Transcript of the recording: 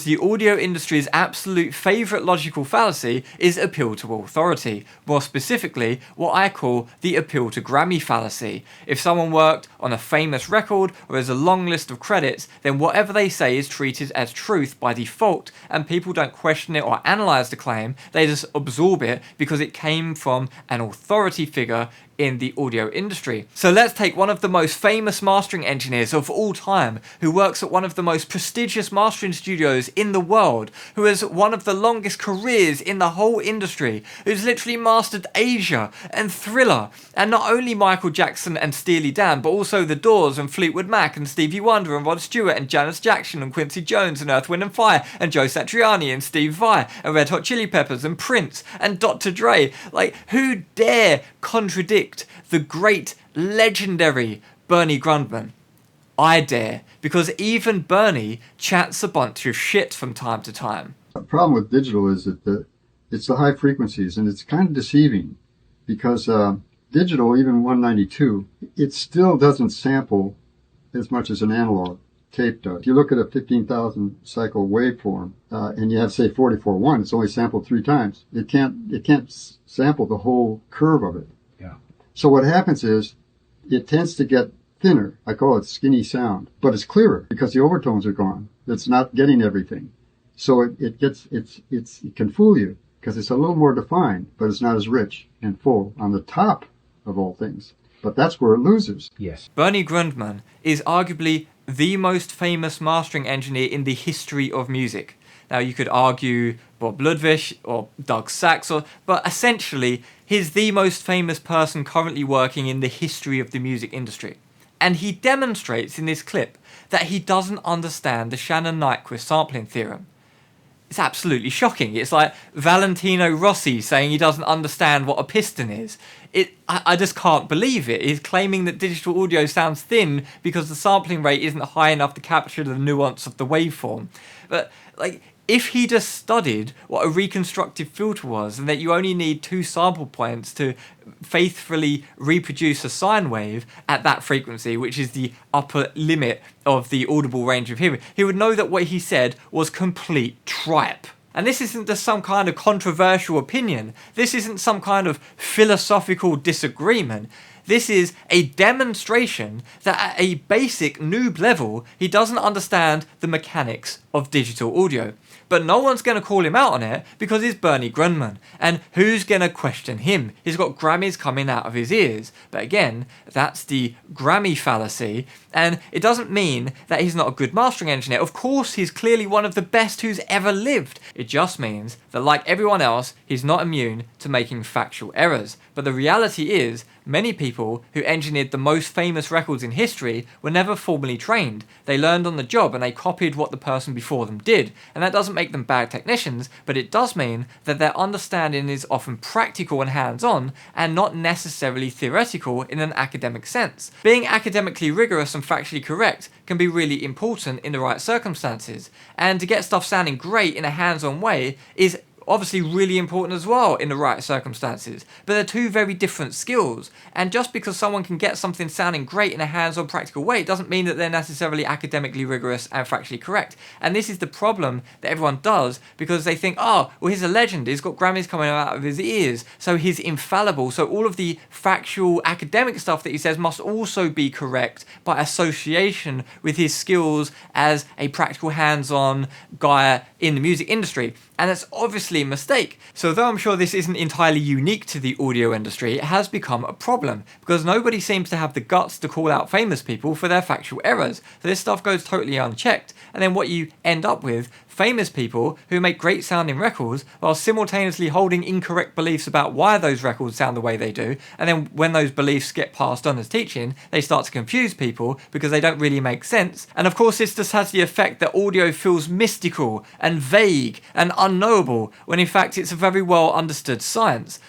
The audio industry's absolute favourite logical fallacy is appeal to authority, more specifically what I call the appeal to Grammy fallacy. If someone worked on a famous record or has a long list of credits, then whatever they say is treated as truth by default, and people don't question it or analyse the claim, they just absorb it because it came from an authority figure in the audio industry. So let's take one of the most famous mastering engineers of all time, who works at one of the most prestigious mastering studios in the world, who has one of the longest careers in the whole industry, who's literally mastered Asia and Thriller, and not only Michael Jackson and Steely Dan, but also The Doors and Fleetwood Mac and Stevie Wonder and Rod Stewart and Janis Jackson and Quincy Jones and Earth, Wind and Fire and Joe Satriani and Steve Vai and Red Hot Chili Peppers and Prince and Dr. Dre. Like, who dare contradict the great, legendary Bernie Grundman? I dare, because even Bernie chats a bunch of shit from time to time. The problem with digital is that it's the high frequencies, and it's kind of deceiving, because digital, even 192, it still doesn't sample as much as an analog tape does. If you look at a 15,000 cycle waveform, and you have, say, 44.1, it's only sampled 3 times. It can't sample the whole curve of it. Yeah. So what happens is it tends to get thinner. I call it skinny sound, but it's clearer because the overtones are gone. It's not getting everything. So it can fool you because it's a little more defined, but it's not as rich and full on the top of all things. But that's where it loses. Yes. Bernie Grundman is arguably the most famous mastering engineer in the history of music. Now, you could argue Bob Ludwig or Doug Sax, but essentially, he's the most famous person currently working in the history of the music industry. And he demonstrates in this clip that he doesn't understand the Shannon-Nyquist sampling theorem. It's absolutely shocking. It's like Valentino Rossi saying he doesn't understand what a piston is. I just can't believe it. He's claiming that digital audio sounds thin because the sampling rate isn't high enough to capture the nuance of the waveform. But, like, if he just studied what a reconstructive filter was and that you only need 2 sample points to faithfully reproduce a sine wave at that frequency, which is the upper limit of the audible range of hearing, he would know that what he said was complete tripe. And this isn't just some kind of controversial opinion. This isn't some kind of philosophical disagreement. This is a demonstration that at a basic noob level, he doesn't understand the mechanics of digital audio. But no one's going to call him out on it because he's Bernie Grundman. And who's going to question him? He's got Grammys coming out of his ears. But again, that's the Grammy fallacy. And it doesn't mean that he's not a good mastering engineer. Of course, he's clearly one of the best who's ever lived. It just means that, like everyone else, he's not immune to making factual errors. But the reality is, many people who engineered the most famous records in history were never formally trained. They learned on the job and they copied what the person before them did. And that doesn't make them bad technicians, but it does mean that their understanding is often practical and hands-on and not necessarily theoretical in an academic sense. Being academically rigorous and factually correct can be really important in the right circumstances. And to get stuff sounding great in a hands-on way is obviously really important as well in the right circumstances, but they're 2 very different skills, and just because someone can get something sounding great in a hands-on practical way doesn't mean that they're necessarily academically rigorous and factually correct. And this is the problem that everyone does, because they think, oh, well, he's a legend, he's got Grammys coming out of his ears, so he's infallible, so all of the factual academic stuff that he says must also be correct by association with his skills as a practical hands-on guy in the music industry. And that's obviously a mistake. So though I'm sure this isn't entirely unique to the audio industry, it has become a problem because nobody seems to have the guts to call out famous people for their factual errors. So this stuff goes totally unchecked. And then what you end up with, famous people who make great sounding records while simultaneously holding incorrect beliefs about why those records sound the way they do, and then when those beliefs get passed on as teaching, they start to confuse people because they don't really make sense. And of course this just has the effect that audio feels mystical and vague and unknowable, when in fact it's a very well understood science.